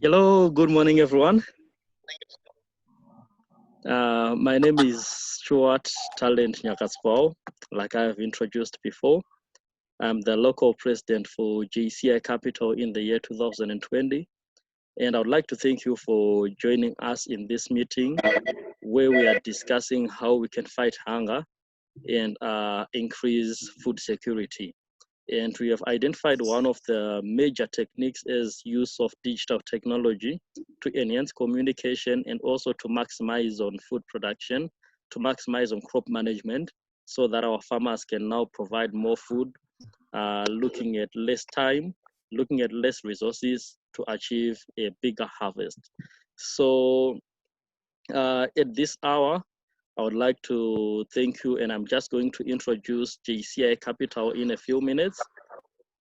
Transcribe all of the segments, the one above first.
Hello, good morning, everyone. My name is Stuart T Nyakatswau, like I have introduced before. I'm the local president for JCI Capital in the year 2020. And I would like to thank you for joining us in this meeting where we are discussing how we can fight hunger and increase food security. And we have identified one of the major techniques as use of digital technology to enhance communication and also to maximize on food production, to maximize on crop management, so that our farmers can now provide more food, looking at less time, looking at less resources to achieve a bigger harvest. So at this hour, I would like to thank you, and I'm just going to introduce JCI Capital in a few minutes.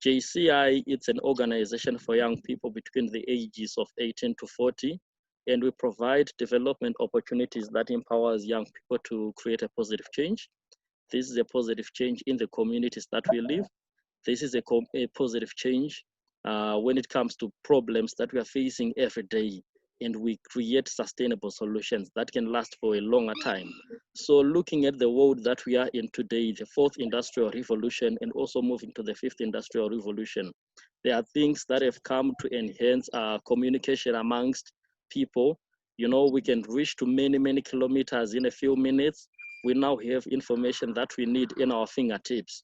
JCI, it's an organization for young people between the ages of 18 to 40, and we provide development opportunities that empowers young people to create a positive change. This is a positive change in the communities that we live. This is a positive change when it comes to problems that we are facing every day, and we create sustainable solutions that can last for a longer time. So looking at the world that we are in today, the fourth industrial revolution, and also moving to the fifth industrial revolution, there are things that have come to enhance communication amongst people. You know, we can reach to many, many kilometers in a few minutes. We now have information that we need in our fingertips.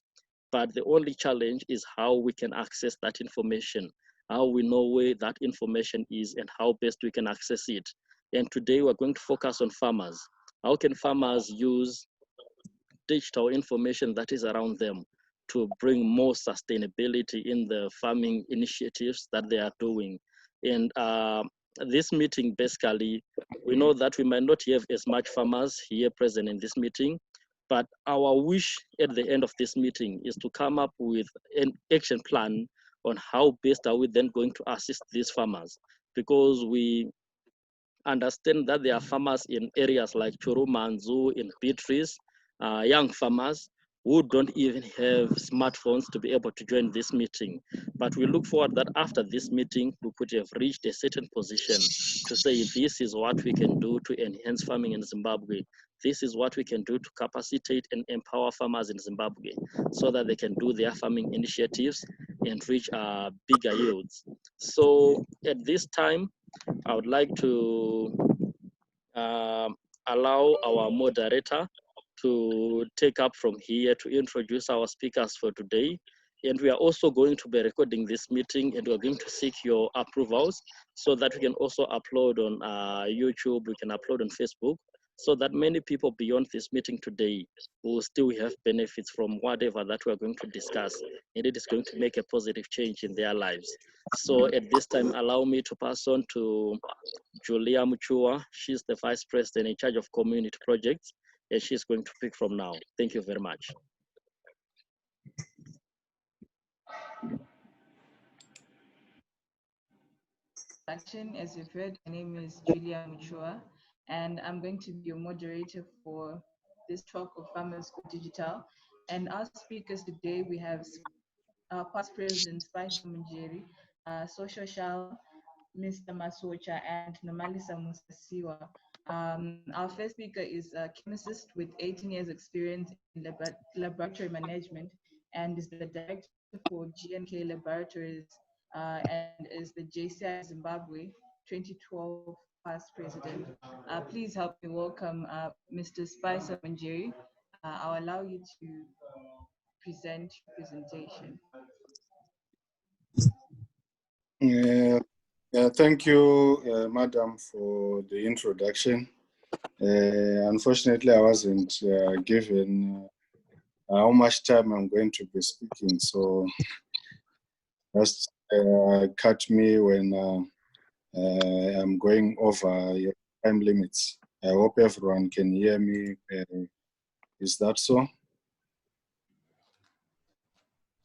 But the only challenge is how we can access that information, how we know where that information is and how best we can access it. And today we're going to focus on farmers. How can farmers use digital information that is around them to bring more sustainability in the farming initiatives that they are doing? And this meeting, basically, we know that we might not have as much farmers here present in this meeting, but our wish at the end of this meeting is to come up with an action plan on how best are we then going to assist these farmers, because we understand that there are farmers in areas like Churumanzu, in Beatrice, young farmers who don't even have smartphones to be able to join this meeting. But we look forward that after this meeting, we could have reached a certain position to say, this is what we can do to enhance farming in Zimbabwe. This is what we can do to capacitate and empower farmers in Zimbabwe so that they can do their farming initiatives and reach bigger yields. So at this time, I would like to allow our moderator to take up from here to introduce our speakers for today. And we are also going to be recording this meeting, and we're going to seek your approvals so that we can also upload on YouTube, we can upload on Facebook, so that many people beyond this meeting today will still have benefits from whatever that we're going to discuss, and it is going to make a positive change in their lives. So at this time, allow me to pass on to Julia Muchuwa. She's the Vice President in charge of community projects, and she's going to pick from now. Thank you very much. As you've heard, my name is Julia Muchuwa, and I'm going to be your moderator for this talk of Farmers Go Digital. And our speakers today, we have our past president, Spice Munjeri, Social Shal, Mr. Masocha, and Nomalisa Musasiwa. Our first speaker is a chemist with 18 years experience in laboratory management and is the director for GNK Laboratories and is the JCI Zimbabwe 2012 past president. Please help me welcome Mr. Spicer Munjeri. I'll allow you to present your presentation. Thank you, Madam, for the introduction. Unfortunately, I wasn't given how much time I'm going to be speaking, so just cut me when I'm going over your time limits. I hope everyone can hear me. Is that so?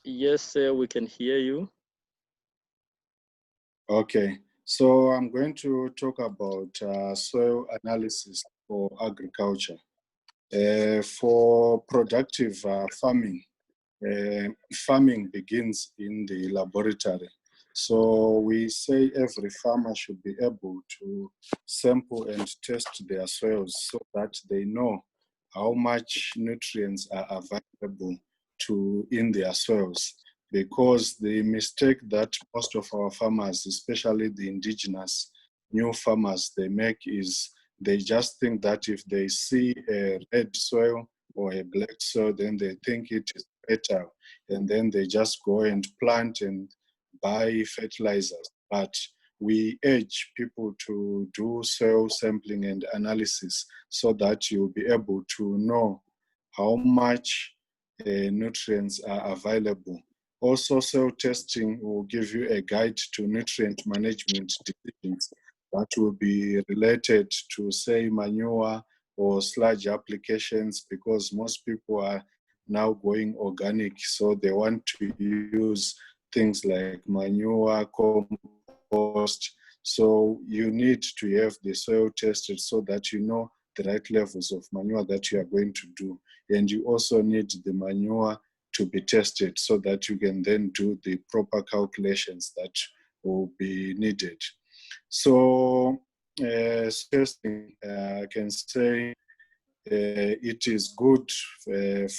Yes, sir, we can hear you. Okay, so I'm going to talk about soil analysis for agriculture. For productive farming, farming begins in the laboratory. So we say every farmer should be able to sample and test their soils so that they know how much nutrients are available in their soils. Because the mistake that most of our farmers, especially the indigenous new farmers, they make is they just think that if they see a red soil or a black soil, then they think it is better. And then they just go and plant and buy fertilizers. But we urge people to do soil sampling and analysis so that you'll be able to know how much nutrients are available. Also, soil testing will give you a guide to nutrient management decisions that will be related to, say, manure or sludge applications, because most people are now going organic, so they want to use things like manure, compost. So you need to have the soil tested so that you know the right levels of manure that you are going to do. And you also need the manure to be tested so that you can then do the proper calculations that will be needed. So testing, I can say it is good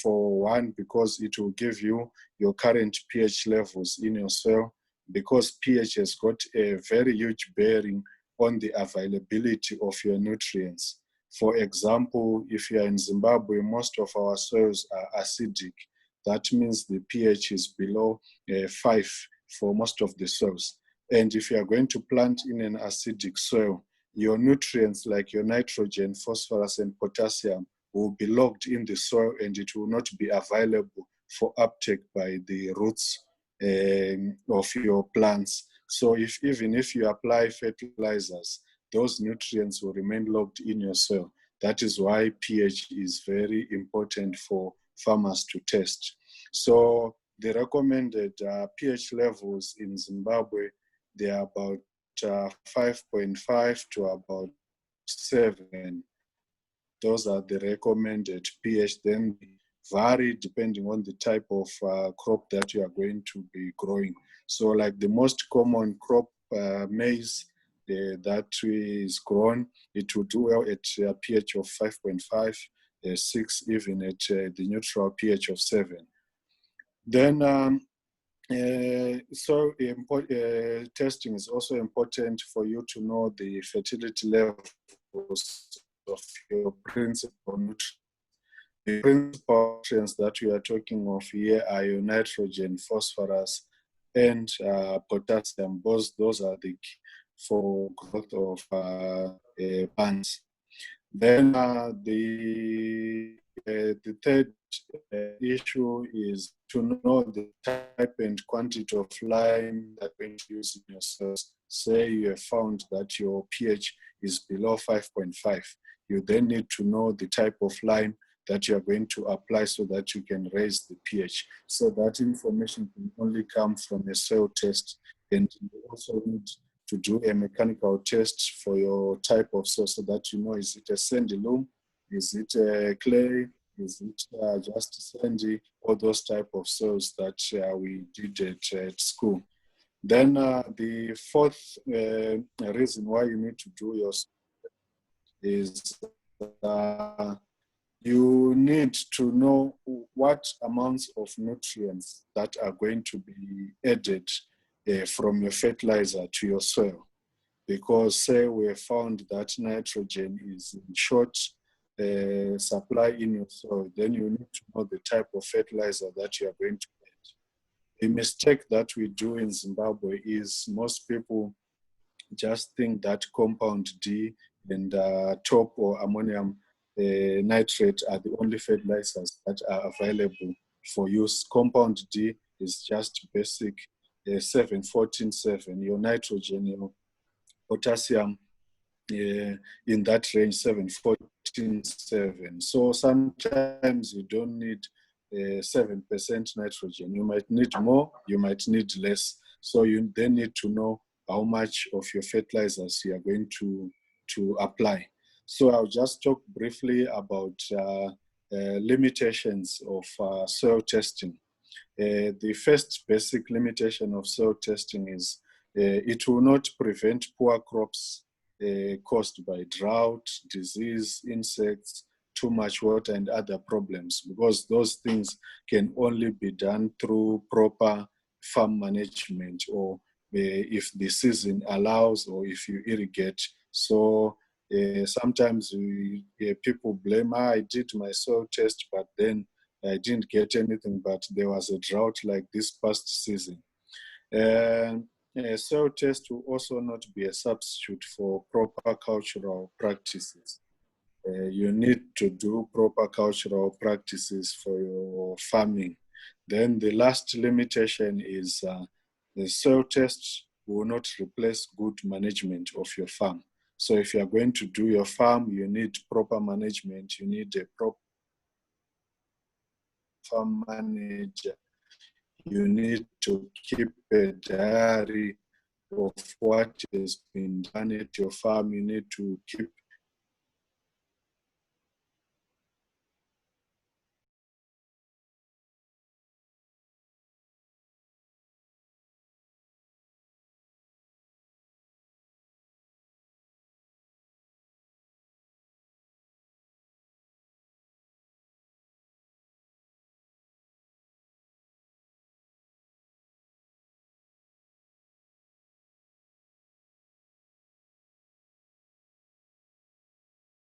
for one, because it will give you your current pH levels in your soil, because pH has got a very huge bearing on the availability of your nutrients. For example, if you are in Zimbabwe, most of our soils are acidic. That means the pH is below 5 for most of the soils. And if you are going to plant in an acidic soil, your nutrients like your nitrogen, phosphorus, and potassium will be locked in the soil, and it will not be available for uptake by the roots of your plants. So even if you apply fertilizers, those nutrients will remain locked in your soil. That is why pH is very important for farmers to test. So the recommended pH levels in Zimbabwe, they are about 5.5 to about 7. Those are the recommended pH. Then vary depending on the type of crop that you are going to be growing. So like the most common crop, maize, that is grown, it will do well at a pH of 5.5, 6, even at the neutral pH of 7. Then testing is also important for you to know the fertility levels of your principal nutrients. The principal nutrients that we are talking of here are your nitrogen, phosphorus, and potassium. Those are the key for growth of plants. Then the third issue is to know the type and quantity of lime that you're going to use in your soils. Say you have found that your pH is below 5.5. You then need to know the type of lime that you are going to apply so that you can raise the pH. So that information can only come from a soil test, and you also need to do a mechanical test for your type of soil so that you know, is it a sandy loam, is it a clay, is it just sandy, all those type of soils that we did at school. Then the fourth reason why you need to do your is you need to know what amounts of nutrients that are going to be added from your fertilizer to your soil. Because say we have found that nitrogen is in short supply in your soil, then you need to know the type of fertilizer that you are going to add. The mistake that we do in Zimbabwe is most people just think that compound D and top or ammonium nitrate are the only fertilizers that are available for use. Compound D is just basic 7-14-7. Your nitrogen, your potassium in that range, 7-14-7. So sometimes you don't need 7% nitrogen. You might need more, you might need less. So you then need to know how much of your fertilizers you are going to apply. So I'll just talk briefly about limitations of soil testing. The first basic limitation of soil testing is It will not prevent poor crops caused by drought, disease, insects, too much water, and other problems, because those things can only be done through proper farm management, or if the season allows, or if you irrigate. So sometimes people blame, I did my soil test, but then I didn't get anything, but there was a drought like this past season. Soil test will also not be a substitute for proper cultural practices. You need to do proper cultural practices for your farming. Then the last limitation is the soil test will not replace good management of your farm. So if you are going to do your farm, you need proper management, you need a proper farm manager, you need to keep a diary of what has been done at your farm. You need to keep